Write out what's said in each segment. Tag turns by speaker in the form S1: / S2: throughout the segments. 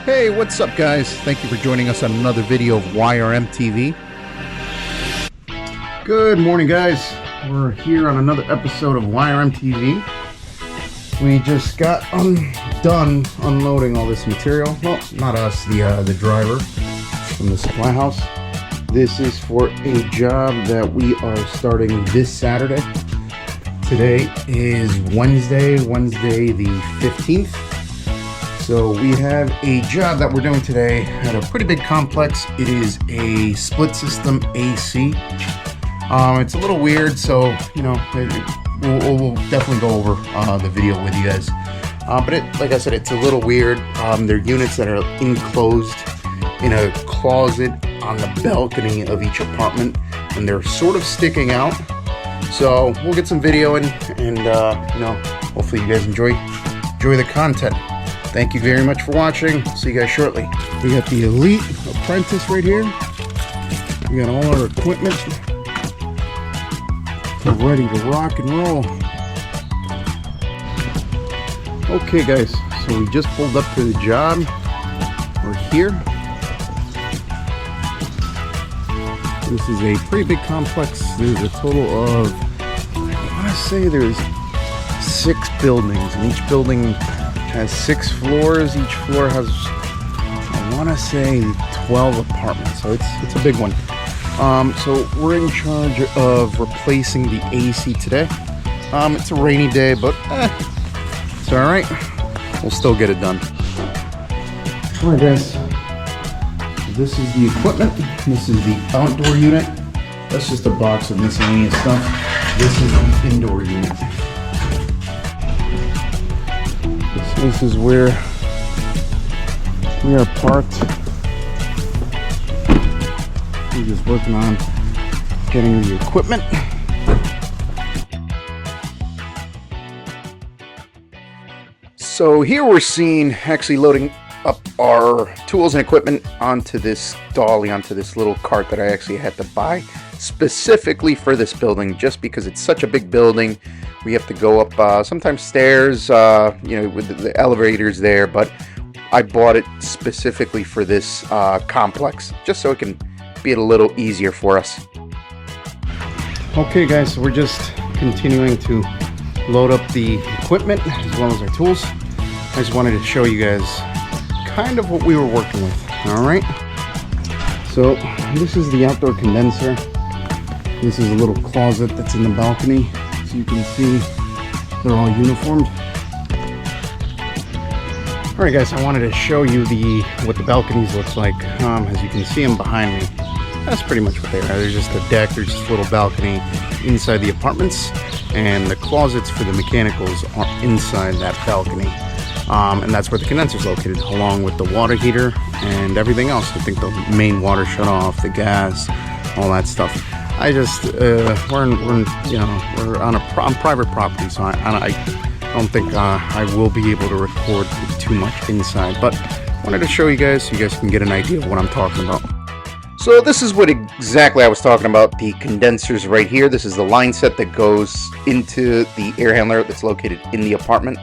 S1: Hey, what's up guys? Thank you for joining us on another video of YRM TV. Good morning guys. We're here on another episode of YRM TV. We just got done unloading all this material. Well, not us, the driver from the supply house. This is for a job that we are starting this Saturday. Today is Wednesday the 15th. So we have a job that we're doing today at a pretty big complex. It is a split system AC. It's a little weird, so you know we'll definitely go over the video with you guys. But like I said, it's a little weird. They're units that are enclosed in a closet on the balcony of each apartment, and they're sort of sticking out. So we'll get some video in, and you know, hopefully you guys enjoy the content. Thank you very much for watching. See you guys shortly. We got the Elite Apprentice right here. We got all our equipment. We're ready to rock and roll. Okay guys, so we just pulled up to the job. We're here. This is a pretty big complex. There's a total of, I want to say there's 6 buildings, and each building has 6 floors. Each floor has, I want to say, 12 apartments, so it's a big one. So we're in charge of replacing the AC today. It's a rainy day, but it's all right. We'll still get it done. All right, guys. This is the equipment. This is the outdoor unit. That's just a box of miscellaneous stuff. This is the indoor unit. This is where we are parked. We're just working on getting the equipment. So here we're seeing actually loading up our tools and equipment onto this dolly, onto this little cart that I actually had to buy specifically for this building, just because it's such a big building. We have to go up sometimes stairs, you know, with the elevators there, but I bought it specifically for this complex, just so it can be a little easier for us. Okay guys, so we're just continuing to load up the equipment as well as our tools. I just wanted to show you guys kind of what we were working with. All right, so this is the outdoor condenser. This is a little closet that's in the balcony, so you can see they're all uniformed. All right guys, I wanted to show you what the balconies look like. As you can see them behind me, that's pretty much what they are. They're just a deck. There's just a little balcony inside the apartments, and the closets for the mechanicals are inside that balcony. And that's where the condenser is located, along with the water heater and everything else. I think the main water shut off, the gas, all that stuff. I just we're on private property, so I don't think I will be able to record too much inside. But I wanted to show you guys so you guys can get an idea of what I'm talking about. So this is what exactly I was talking about. The condensers right here. This is the line set that goes into the air handler that's located in the apartment.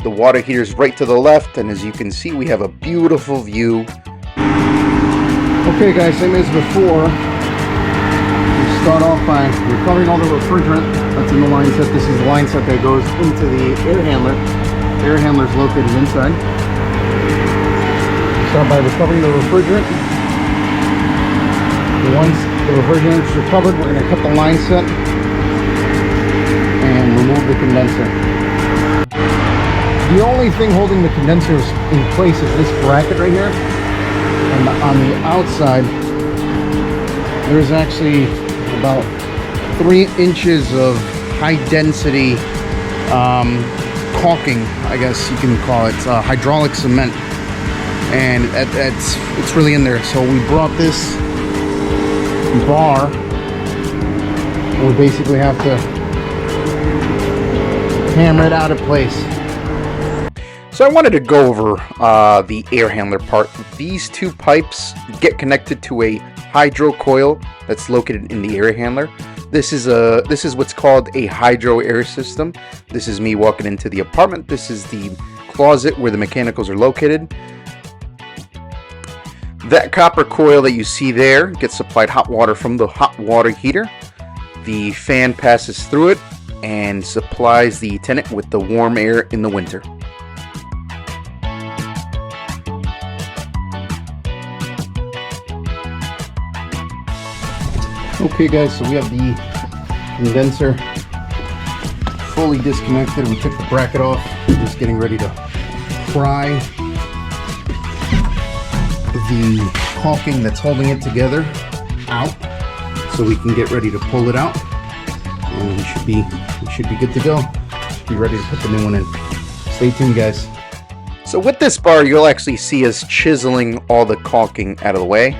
S1: The water heater is right to the left, and as you can see, we have a beautiful view. Okay guys, same as before. We start off by recovering all the refrigerant that's in the line set. This is the line set that goes into the air handler. The air handler is located inside. Start by recovering the refrigerant. Once the refrigerant is recovered, we're going to cut the line set and remove the condenser. The only thing holding the condensers in place is this bracket right here. And on the outside, there's actually about 3 inches of high density caulking, I guess you can call it, hydraulic cement. And it's really in there. So we brought this bar, and we basically have to hammer it out of place. So I wanted to go over the air handler part. These 2 pipes get connected to a hydro coil that's located in the air handler. This is what's called a hydro air system. This is me walking into the apartment. This is the closet where the mechanicals are located. That copper coil that you see there gets supplied hot water from the hot water heater. The fan passes through it and supplies the tenant with the warm air in the winter. Okay guys, so we have the condenser fully disconnected. We took the bracket off. We're just getting ready to pry the caulking that's holding it together out so we can get ready to pull it out, and we should be good to go. Should be ready to put the new one in. Stay tuned guys. So with this bar, you'll actually see us chiseling all the caulking out of the way.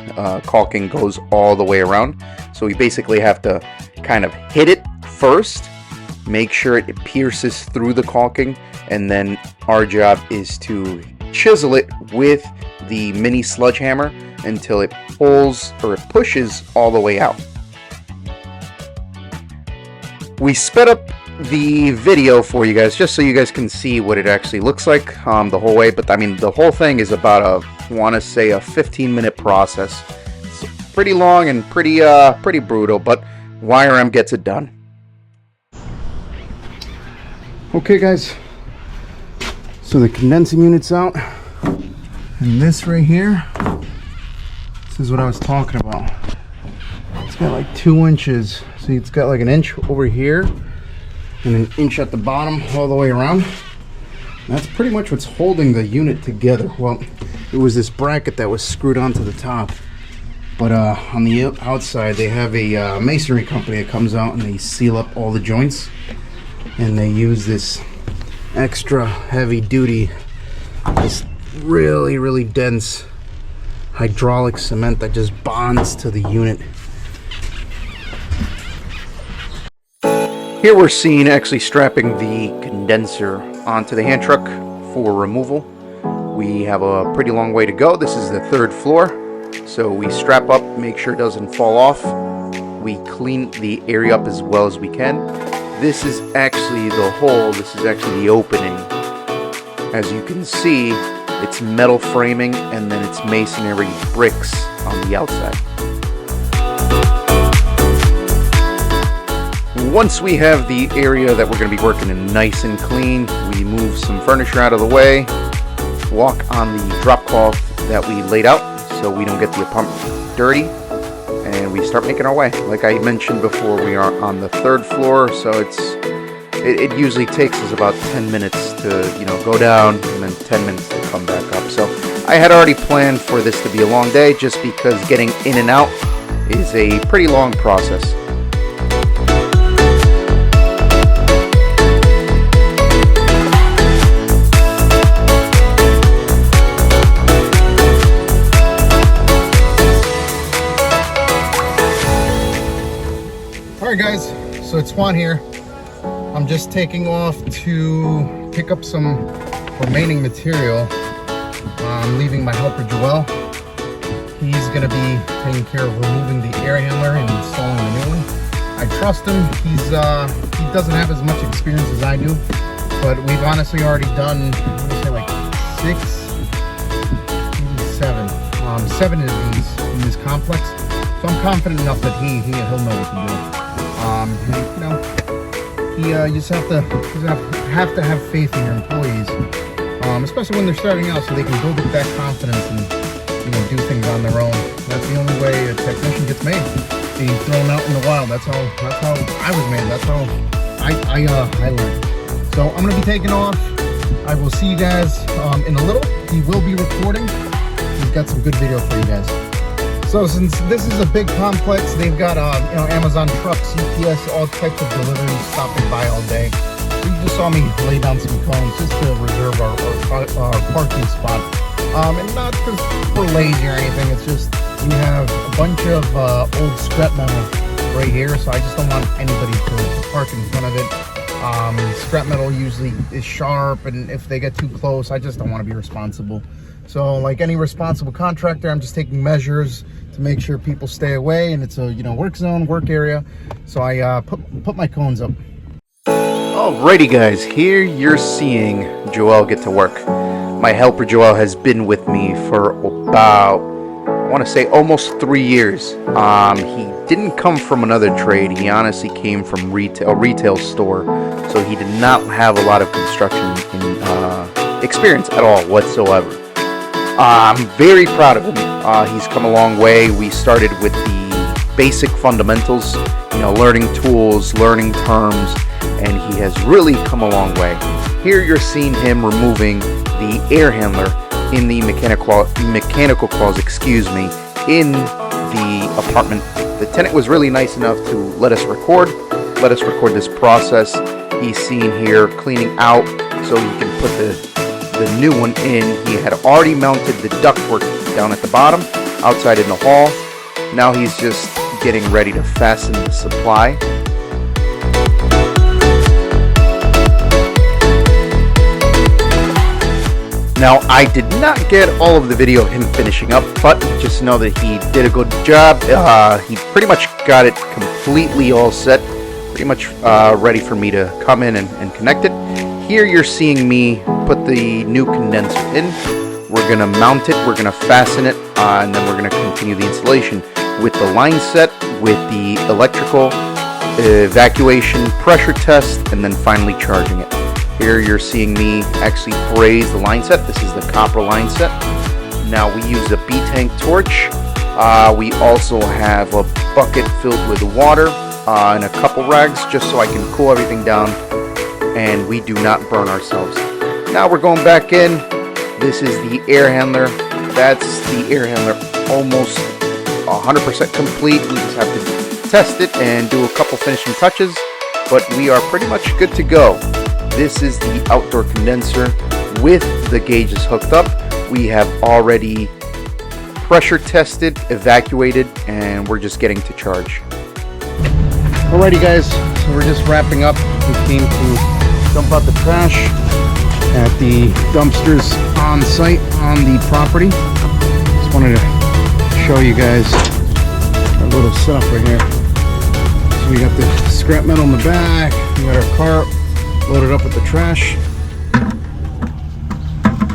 S1: Caulking goes all the way around, so we basically have to kind of hit it first, make sure it pierces through the caulking, and then our job is to chisel it with the mini sludge hammer until it pulls or it pushes all the way out. We sped up the video for you guys just so you guys can see what it actually looks like the whole way, but I mean the whole thing is about a 15-minute process. It's pretty long and pretty brutal, but YRM gets it done. Okay guys, so the condensing unit's out, and this right here, this is what I was talking about. It's got like 2 inches. See, it's got like an inch over here and an inch at the bottom all the way around. That's pretty much what's holding the unit together. Well, it was this bracket that was screwed onto the top, but on the outside they have a masonry company that comes out and they seal up all the joints, and they use this extra heavy duty, this really dense hydraulic cement that just bonds to the unit. Here we're seeing actually strapping the condenser onto the hand truck for removal. We have a pretty long way to go. This is the 3rd floor, so we strap up, make sure it doesn't fall off. We clean the area up as well as we can. This is actually the hole, this is actually the opening. As you can see, it's metal framing and then it's masonry bricks on the outside. Once we have the area that we're going to be working in nice and clean, we move some furniture out of the way, walk on the drop cloth that we laid out so we don't get the apartment dirty, and we start making our way. Like I mentioned before, we are on the 3rd floor, so it usually takes us about 10 minutes to go down and then 10 minutes to come back up. So I had already planned for this to be a long day just because getting in and out is a pretty long process. Alright guys, so it's Juan here. I'm just taking off to pick up some remaining material. I'm leaving my helper Joel. He's going to be taking care of removing the air handler and installing the new one. I trust him. He doesn't have as much experience as I do, but we've honestly already done, I want to say like 7 of these in this complex. So I'm confident enough that he'll know what to do. You just have to have faith in your employees, especially when they're starting out, so they can build up that confidence and do things on their own. That's the only way a technician gets made, being thrown out in the wild. That's how I was made. That's how I learned. So I'm gonna be taking off. I will see you guys in a little. He will be recording. He's got some good video for you guys. So since this is a big complex, they've got Amazon trucks, UPS, all types of deliveries stopping by all day. So you just saw me lay down some cones just to reserve our parking spot. And not because we're lazy or anything, it's just we have a bunch of old scrap metal right here, so I just don't want anybody to park in front of it. Scrap metal usually is sharp, and if they get too close, I just don't want to be responsible. So like any responsible contractor, I'm just taking measures to make sure people stay away, and it's a work zone, work area. So I put my cones up. Alrighty guys, here you're seeing Joel get to work. My helper Joel has been with me for about want to say almost 3 years. He didn't come from another trade. He honestly came from a retail store, so he did not have a lot of construction experience at all whatsoever. I'm very proud of him. He's come a long way. We started with the basic fundamentals, learning tools, learning terms, and he has really come a long way. Here you're seeing him removing the air handler in the mechanical clause, in the apartment. The tenant was really nice enough to let us record this process. He's seen here cleaning out so he can put the new one in. He had already mounted the ductwork down at the bottom, outside in the hall. Now he's just getting ready to fasten the supply. Now, I did not get all of the video of him finishing up, but just know that he did a good job. He pretty much got it completely all set, pretty much ready for me to come in and connect it. Here you're seeing me put the new condenser in. We're going to mount it, we're going to fasten it, and then we're going to continue the installation with the line set, with the electrical evacuation pressure test, and then finally charging it. Here you're seeing me actually braze the line set. This is the copper line set. Now we use a B-tank torch. We also have a bucket filled with water and a couple rags just so I can cool everything down and we do not burn ourselves. Now we're going back in. This is the air handler. That's the air handler almost 100% complete. We just have to test it and do a couple finishing touches, but we are pretty much good to go. This is the outdoor condenser with the gauges hooked up. We have already pressure tested, evacuated, and we're just getting to charge. Alrighty guys, so we're just wrapping up. We came to dump out the trash at the dumpsters on site on the property. Just wanted to show you guys our little setup right here. So we got the scrap metal in the back, we got our car loaded up with the trash.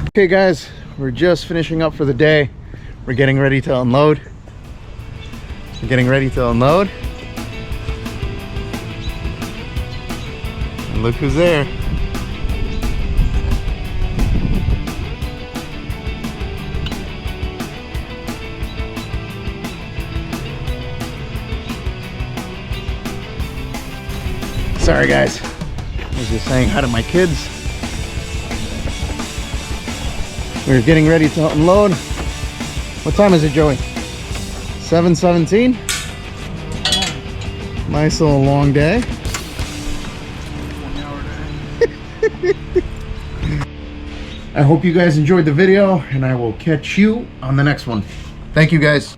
S1: Okay guys, we're just finishing up for the day. We're getting ready to unload. And look who's there. Sorry guys, I was just saying hi to my kids. We're getting ready to unload. What time is it, Joey? 7:17. Nice little long day. I hope you guys enjoyed the video, and I will catch you on the next one. Thank you guys.